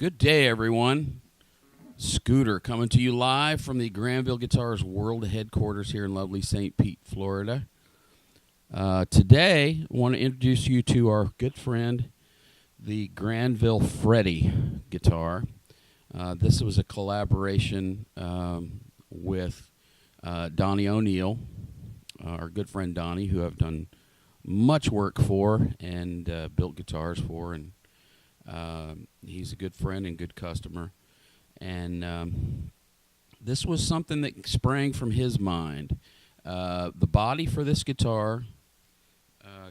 Good day, everyone. Scooter coming to you live from the Granville Guitars World Headquarters here in lovely St. Pete, Florida. Today, I want to introduce you to our good friend, the Granville Freddy guitar. This was a collaboration with Donnie O'Neal, our good friend Donnie, who I've done much work for and built guitars for, and he's a good friend and good customer. And this was something that sprang from his mind. The body for this guitar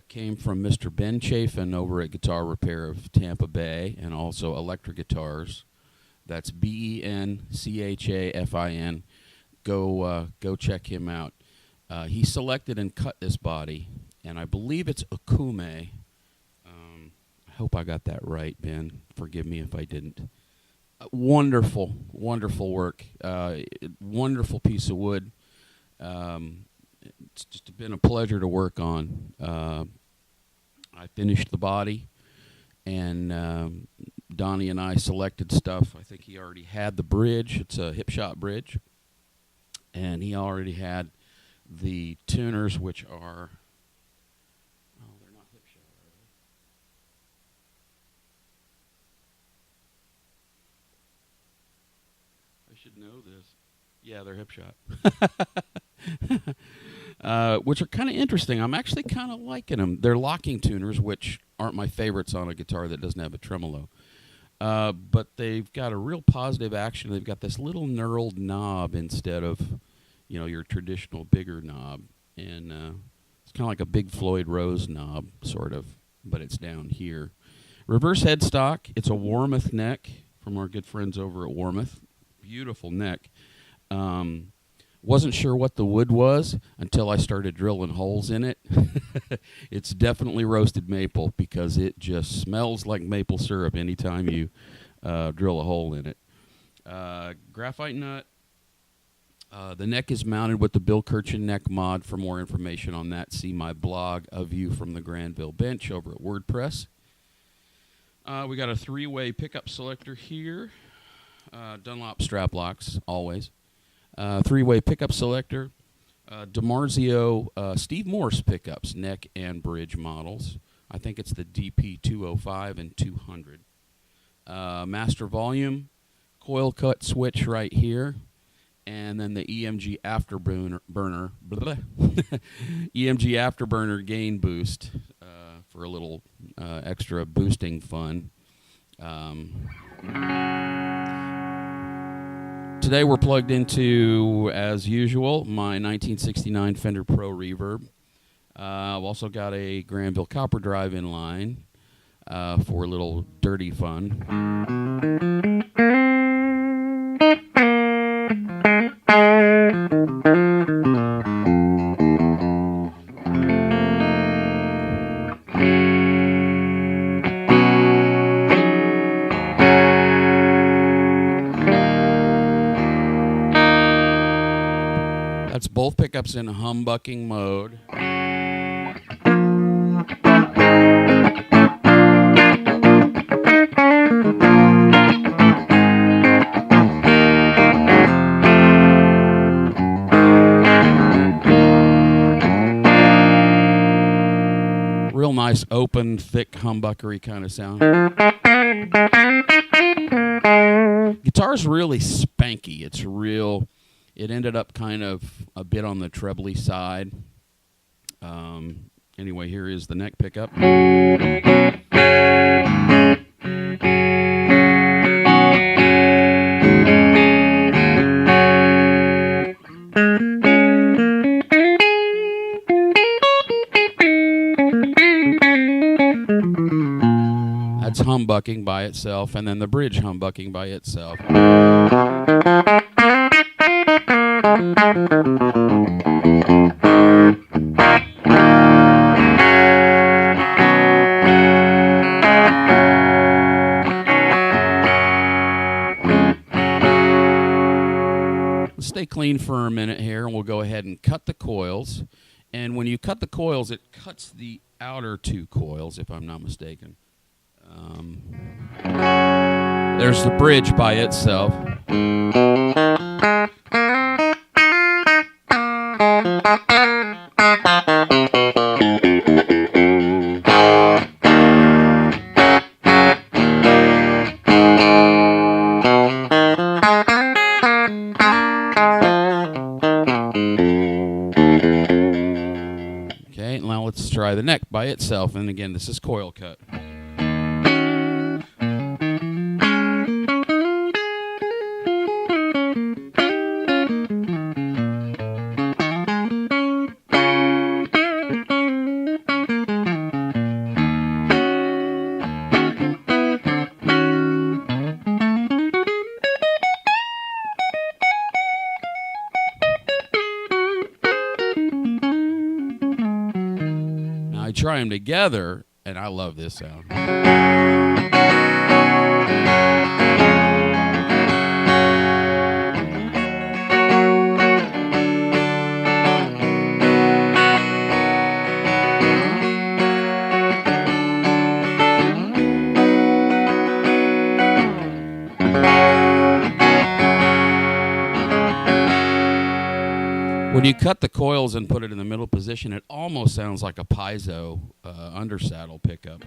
came from Mr. Ben Chafin over at Guitar Repair of Tampa Bay, and also Electra Guitars. That's BenChafin. Go check him out. He selected and cut this body, and I believe it's Okume. I hope I got that right, Ben. Forgive me if I didn't. Wonderful, wonderful work. Wonderful piece of wood. It's just been a pleasure to work on. I finished the body, and Donnie and I selected stuff. I think he already had the bridge. It's a hip shot bridge. And he already had the tuners, which are... Oh, they're not hip shot, are they? I should know this. Yeah, they're hip shot. Which are kind of interesting. I'm actually kind of liking them. They're locking tuners, which aren't my favorites on a guitar that doesn't have a tremolo. But they've got a real positive action. They've got this little knurled knob instead of, your traditional bigger knob. And it's kind of like a Big Floyd Rose knob, sort of, but it's down here. Reverse headstock. It's a Warmoth neck from our good friends over at Warmoth. Beautiful neck. Wasn't sure what the wood was until I started drilling holes in it. It's definitely roasted maple because it just smells like maple syrup anytime you drill a hole in it. Graphite nut. The neck is mounted with the Bill Kirchen neck mod. For more information on that, see my blog, A View from the Granville Bench, over at WordPress. We got a 3-way pickup selector here. Dunlop strap locks, always. 3-way pickup selector. DiMarzio Steve Morse pickups, neck and bridge models. I think it's the DP 205 and 200. Master volume, coil cut switch right here. And then the EMG afterburner, EMG afterburner gain boost for a little extra boosting fun. Today we're plugged into, as usual, my 1969 Fender Pro Reverb. I've also got a Granville Copper Drive in line for a little dirty fun. That's both pickups in humbucking mode. Real nice, open, thick, humbuckery kind of sound. Guitar's really spanky. It's real. It ended up kind of a bit on the trebly side. Anyway, here is the neck pickup. That's humbucking by itself, and then the bridge humbucking by itself. Let's stay clean for a minute here, and we'll go ahead and cut the coils. And when you cut the coils, it cuts the outer two coils, if I'm not mistaken. There's the bridge by itself. Okay, now let's try the neck by itself. And again, this is coil cut. I try them together, and I love this sound. When you cut the coils and put it in the middle position, it almost sounds like a piezo undersaddle pickup.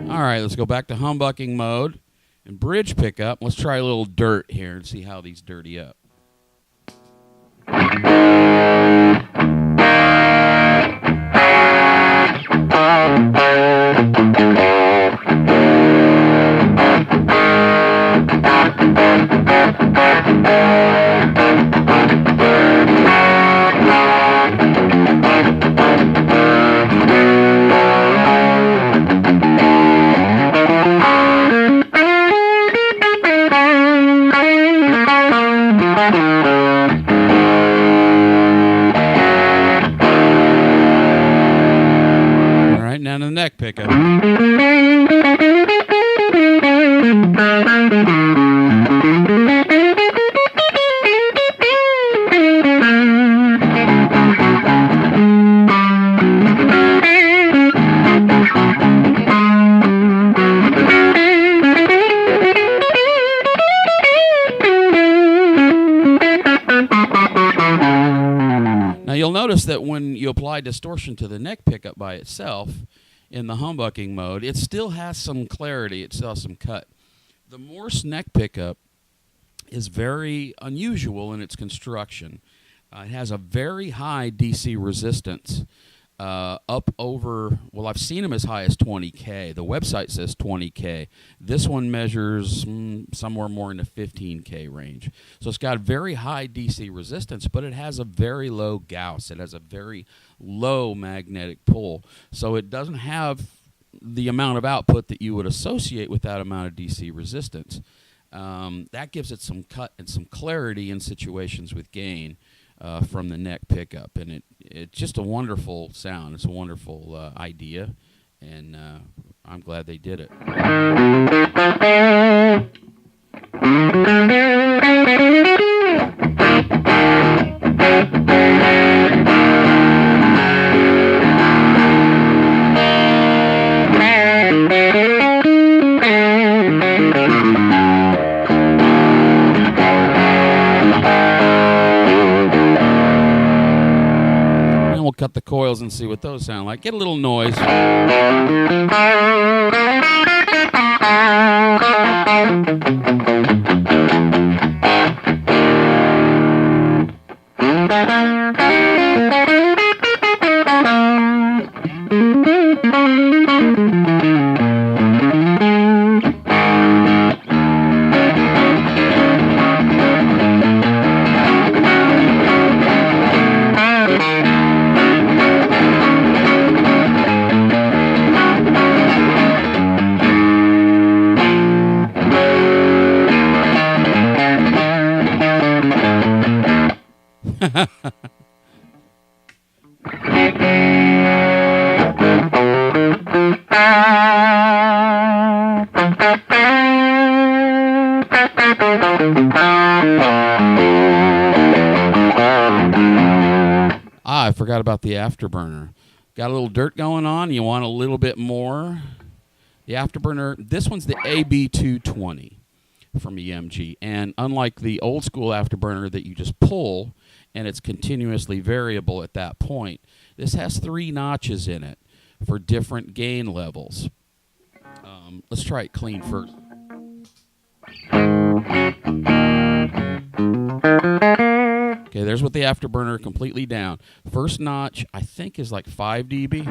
All right, let's go back to humbucking mode and bridge pickup. Let's try a little dirt here and see how these dirty up. Down to the neck pickup. Now you'll notice that when you apply distortion to the neck pickup by itself, in the humbucking mode, it still has some clarity, it still has some cut. The Morse neck pickup is very unusual in its construction. It has a very high DC resistance, up over, well, I've seen them as high as 20K. The website says 20K. This one measures somewhere more in the 15K range. So it's got very high DC resistance, but it has a very low Gauss. It has a very low magnetic pull. So it doesn't have the amount of output that you would associate with that amount of DC resistance. That gives it some cut and some clarity in situations with gain from the neck pickup. And it's just a wonderful sound. It's a wonderful idea, and I'm glad they did it. We'll cut the coils and see what those sound like. Get a little noise. I forgot about the afterburner. Got a little dirt going on. You want a little bit more. The afterburner, this one's the AB220 from EMG. And unlike the old school afterburner that you just pull and it's continuously variable at that point, this has 3 notches in it for different gain levels. Let's try it clean first. Okay, there's with the afterburner completely down. First notch, I think, is like 5 dB.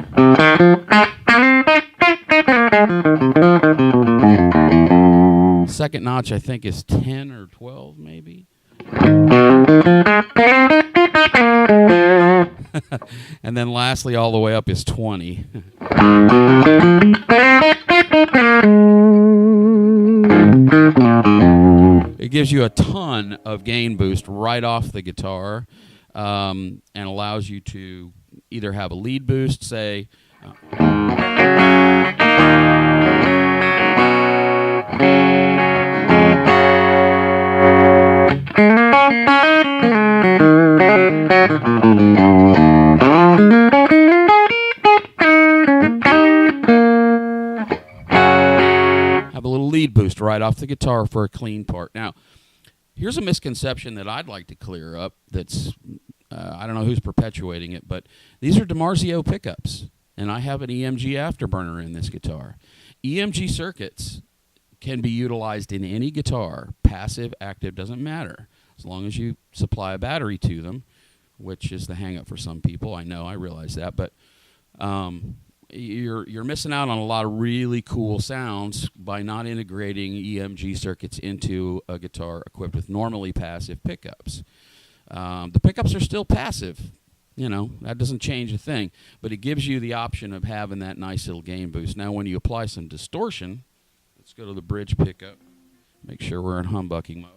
Second notch, I think, is 10 or 12, maybe. And then lastly, all the way up is 20. It gives you a ton of gain boost right off the guitar, and allows you to either have a lead boost, say, have a little lead boost right off the guitar for a clean part. Now, here's a misconception that I'd like to clear up that's, I don't know who's perpetuating it, but these are DiMarzio pickups, and I have an EMG afterburner in this guitar. EMG circuits can be utilized in any guitar, passive, active, doesn't matter, as long as you supply a battery to them, which is the hang-up for some people. I know, I realize that, but you're missing out on a lot of really cool sounds by not integrating EMG circuits into a guitar equipped with normally passive pickups. The pickups are still passive. You know, that doesn't change a thing, but it gives you the option of having that nice little gain boost. Now, when you apply some distortion, let's go to the bridge pickup. Make sure we're in humbucking mode.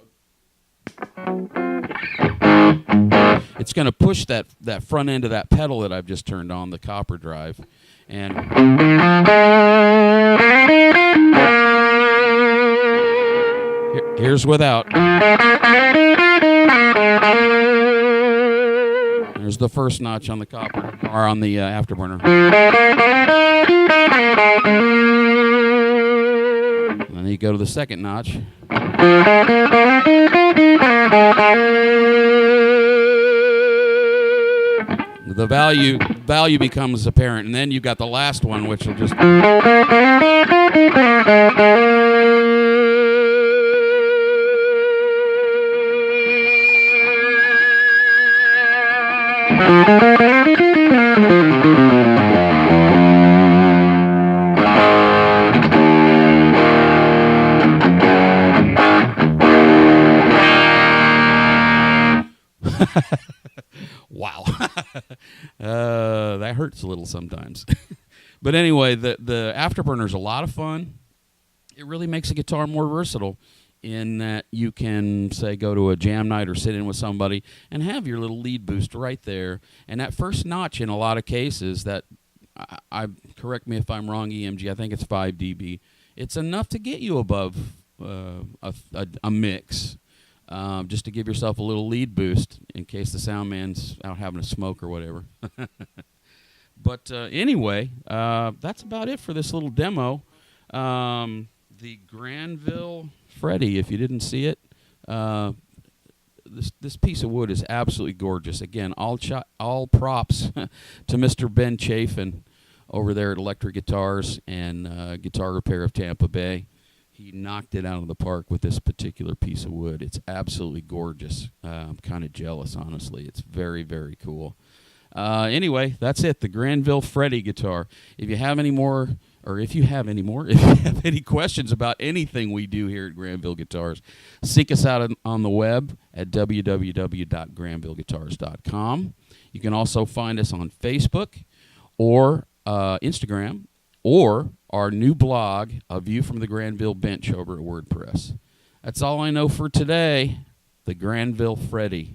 It's going to push that front end of that pedal that I've just turned on, the copper drive. And here's without. There's the first notch on the copper, or on the afterburner. And then you go to the second notch. The value becomes apparent, and then you've got the last one, which will just... Wow. That hurts a little sometimes. But anyway, the afterburner's a lot of fun. It really makes a guitar more versatile in that you can, say, go to a jam night or sit in with somebody and have your little lead boost right there. And that first notch, in a lot of cases, that, I correct me if I'm wrong, EMG, I think it's 5 dB. It's enough to get you above a mix. Just to give yourself a little lead boost in case the sound man's out having a smoke or whatever. But anyway, that's about it for this little demo. The Granville Freddy, if you didn't see it, this piece of wood is absolutely gorgeous. Again, all props to Mr. Ben Chafin over there at Electra Guitars and Guitar Repair of Tampa Bay. He knocked it out of the park with this particular piece of wood. It's absolutely gorgeous. I'm kind of jealous, honestly. It's very, very cool. Anyway, that's it, the Granville Freddy guitar. If you have any more, if you have any questions about anything we do here at Granville Guitars, seek us out on the web at www.granvilleguitars.com. You can also find us on Facebook or Instagram, or our new blog, A View from the Granville Bench, over at WordPress. That's all I know for today. The Granville Freddy.